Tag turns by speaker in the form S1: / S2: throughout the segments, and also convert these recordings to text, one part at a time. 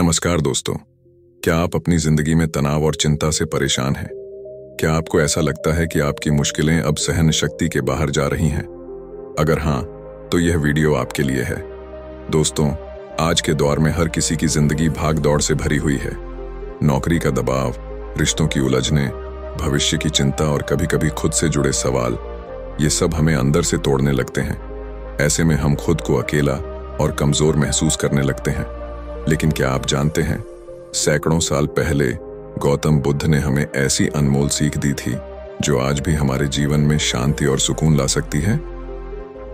S1: नमस्कार दोस्तों। क्या आप अपनी जिंदगी में तनाव और चिंता से परेशान हैं? क्या आपको ऐसा लगता है कि आपकी मुश्किलें अब सहन शक्ति के बाहर जा रही हैं? अगर हाँ, तो यह वीडियो आपके लिए है। दोस्तों, आज के दौर में हर किसी की जिंदगी भाग दौड़ से भरी हुई है। नौकरी का दबाव, रिश्तों की उलझनें, भविष्य की चिंता और कभी-कभी खुद से जुड़े सवाल, ये सब हमें अंदर से तोड़ने लगते हैं। ऐसे में हम खुद को अकेला और कमजोर महसूस करने लगते हैं। लेकिन क्या आप जानते हैं, सैकड़ों साल पहले गौतम बुद्ध ने हमें ऐसी अनमोल सीख दी थी जो आज भी हमारे जीवन में शांति और सुकून ला सकती है।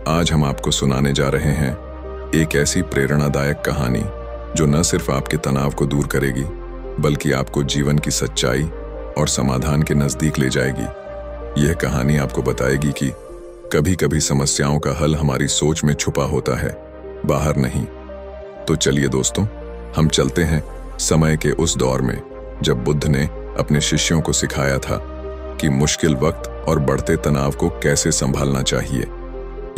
S1: आज हम आपको सुनाने जा रहे हैं एक ऐसी प्रेरणादायक कहानी जो न सिर्फ आपके तनाव को दूर करेगी, बल्कि आपको जीवन की सच्चाई और समाधान के नजदीक ले जाएगी। यह कहानी आपको बताएगी कि कभी-कभी समस्याओं का हल हमारी सोच में छुपा होता है, बाहर नहीं। तो चलिए दोस्तों, हम चलते हैं समय के उस दौर में जब बुद्ध ने अपने शिष्यों को सिखाया था कि मुश्किल वक्त और बढ़ते तनाव को कैसे संभालना चाहिए।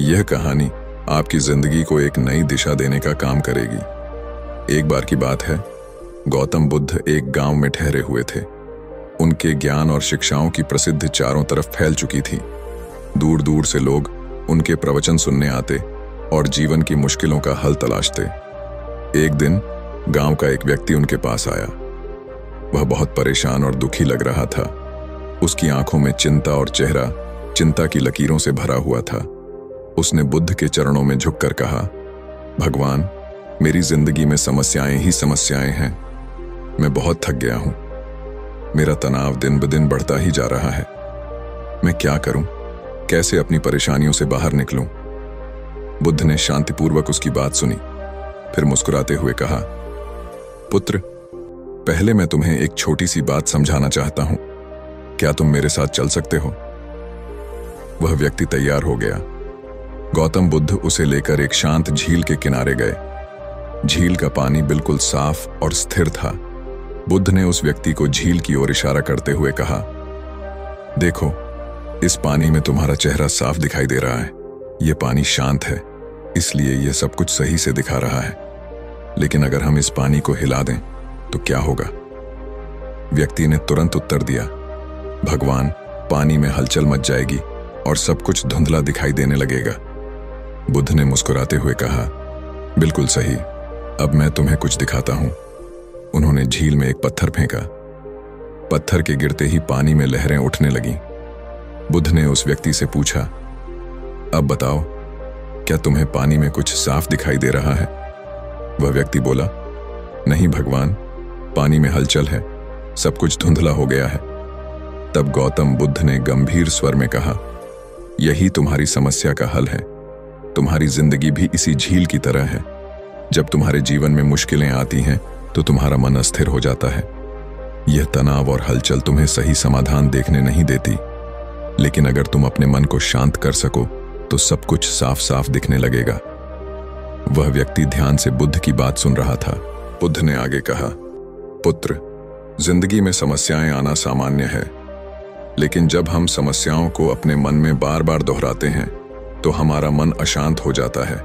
S1: यह कहानी आपकी जिंदगी को एक नई दिशा देने का काम करेगी। एक बार की बात है, गौतम बुद्ध एक गांव में ठहरे हुए थे। उनके ज्ञान और शिक्षाओं की प्रसिद्धि चारों तरफ फैल चुकी थी। दूर दूर से लोग उनके प्रवचन सुनने आते और जीवन की मुश्किलों का हल तलाशते। एक दिन गांव का एक व्यक्ति उनके पास आया। वह बहुत परेशान और दुखी लग रहा था। उसकी आंखों में चिंता और चेहरा चिंता की लकीरों से भरा हुआ था। उसने बुद्ध के चरणों में झुककर कहा, भगवान, मेरी जिंदगी में समस्याएं ही समस्याएं हैं। मैं बहुत थक गया हूं। मेरा तनाव दिन ब दिन बढ़ता ही जा रहा है। मैं क्या करूं? कैसे अपनी परेशानियों से बाहर निकलूं? बुद्ध ने शांतिपूर्वक उसकी बात सुनी, फिर मुस्कुराते हुए कहा, पुत्र, पहले मैं तुम्हें एक छोटी सी बात समझाना चाहता हूं। क्या तुम मेरे साथ चल सकते हो? वह व्यक्ति तैयार हो गया। गौतम बुद्ध उसे लेकर एक शांत झील के किनारे गए। झील का पानी बिल्कुल साफ और स्थिर था। बुद्ध ने उस व्यक्ति को झील की ओर इशारा करते हुए कहा, देखो, इस पानी में तुम्हारा चेहरा साफ दिखाई दे रहा है। यह पानी शांत है, इसलिए यह सब कुछ सही से दिखा रहा है। लेकिन अगर हम इस पानी को हिला दें तो क्या होगा? व्यक्ति ने तुरंत उत्तर दिया, भगवान, पानी में हलचल मच जाएगी और सब कुछ धुंधला दिखाई देने लगेगा। बुद्ध ने मुस्कुराते हुए कहा, बिल्कुल सही, अब मैं तुम्हें कुछ दिखाता हूं। उन्होंने झील में एक पत्थर फेंका। पत्थर के गिरते ही पानी में लहरें उठने लगीं। बुद्ध ने उस व्यक्ति से पूछा, अब बताओ, क्या तुम्हें पानी में कुछ साफ दिखाई दे रहा है? वह व्यक्ति बोला, नहीं भगवान, पानी में हलचल है, सब कुछ धुंधला हो गया है। तब गौतम बुद्ध ने गंभीर स्वर में कहा, यही तुम्हारी समस्या का हल है। तुम्हारी जिंदगी भी इसी झील की तरह है। जब तुम्हारे जीवन में मुश्किलें आती हैं तो तुम्हारा मन अस्थिर हो जाता है। यह तनाव और हलचल तुम्हें सही समाधान देखने नहीं देती। लेकिन अगर तुम अपने मन को शांत कर सको तो सब कुछ साफ साफ दिखने लगेगा। वह व्यक्ति ध्यान से बुद्ध की बात सुन रहा था। बुद्ध ने आगे कहा, पुत्र, जिंदगी में समस्याएं आना सामान्य है, लेकिन जब हम समस्याओं को अपने मन में बार बार दोहराते हैं तो हमारा मन अशांत हो जाता है।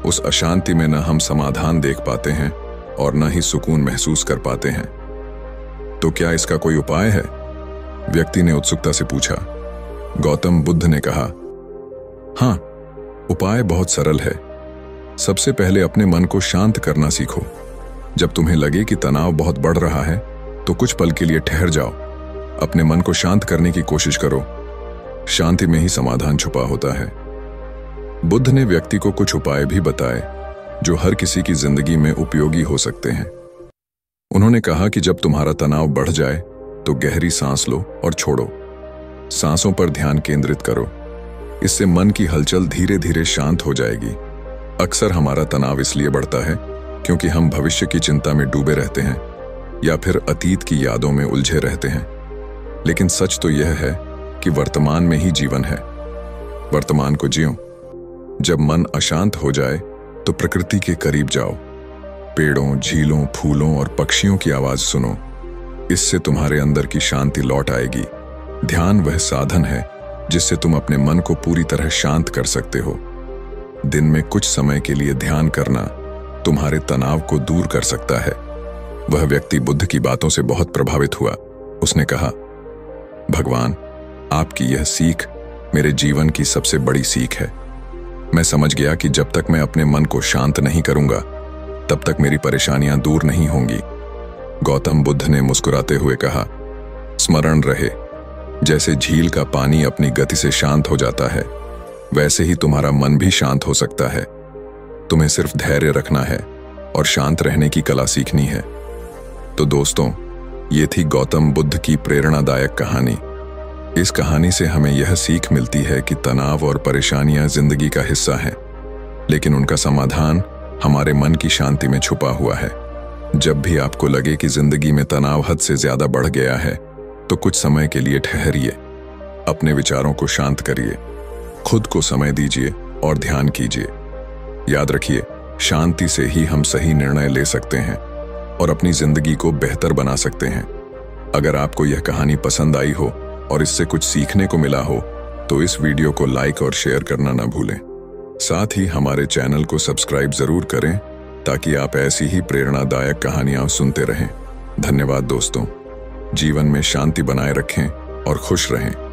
S1: उस अशांति में न हम समाधान देख पाते हैं और न ही सुकून महसूस कर पाते हैं। तो क्या इसका कोई उपाय है? व्यक्ति ने उत्सुकता से पूछा। गौतम बुद्ध ने कहा, हाँ, उपाय बहुत सरल है। सबसे पहले अपने मन को शांत करना सीखो। जब तुम्हें लगे कि तनाव बहुत बढ़ रहा है तो कुछ पल के लिए ठहर जाओ। अपने मन को शांत करने की कोशिश करो। शांति में ही समाधान छुपा होता है। बुद्ध ने व्यक्ति को कुछ उपाय भी बताए जो हर किसी की जिंदगी में उपयोगी हो सकते हैं। उन्होंने कहा कि जब तुम्हारा तनाव बढ़ जाए तो गहरी सांस लो और छोड़ो। सांसों पर ध्यान केंद्रित करो। इससे मन की हलचल धीरे धीरे शांत हो जाएगी। अक्सर हमारा तनाव इसलिए बढ़ता है क्योंकि हम भविष्य की चिंता में डूबे रहते हैं या फिर अतीत की यादों में उलझे रहते हैं। लेकिन सच तो यह है कि वर्तमान में ही जीवन है। वर्तमान को जियो। जब मन अशांत हो जाए तो प्रकृति के करीब जाओ। पेड़ों, झीलों, फूलों और पक्षियों की आवाज सुनो। इससे तुम्हारे अंदर की शांति लौट आएगी। ध्यान वह साधन है जिससे तुम अपने मन को पूरी तरह शांत कर सकते हो। दिन में कुछ समय के लिए ध्यान करना तुम्हारे तनाव को दूर कर सकता है वह व्यक्ति बुद्ध की बातों से बहुत प्रभावित हुआ। उसने कहा, भगवान, आपकी यह सीख मेरे जीवन की सबसे बड़ी सीख है। मैं समझ गया कि जब तक मैं अपने मन को शांत नहीं करूंगा, तब तक मेरी परेशानियां दूर नहीं होंगी। गौतम बुद्ध ने मुस्कुराते हुए कहा, स्मरण रहे, जैसे झील का पानी अपनी गति से शांत हो जाता है, वैसे ही तुम्हारा मन भी शांत हो सकता है। तुम्हें सिर्फ धैर्य रखना है और शांत रहने की कला सीखनी है। तो दोस्तों, ये थी गौतम बुद्ध की प्रेरणादायक कहानी। इस कहानी से हमें यह सीख मिलती है कि तनाव और परेशानियां जिंदगी का हिस्सा हैं, लेकिन उनका समाधान हमारे मन की शांति में छुपा हुआ है। जब भी आपको लगे कि जिंदगी में तनाव हद से ज्यादा बढ़ गया है, तो कुछ समय के लिए ठहरिए, अपने विचारों को शांत करिए, खुद को समय दीजिए और ध्यान कीजिए। याद रखिए, शांति से ही हम सही निर्णय ले सकते हैं और अपनी जिंदगी को बेहतर बना सकते हैं। अगर आपको यह कहानी पसंद आई हो और इससे कुछ सीखने को मिला हो, तो इस वीडियो को लाइक और शेयर करना ना भूलें। साथ ही हमारे चैनल को सब्सक्राइब जरूर करें, ताकि आप ऐसी ही प्रेरणादायक कहानियां सुनते रहें। धन्यवाद दोस्तों। जीवन में शांति बनाए रखें और खुश रहें।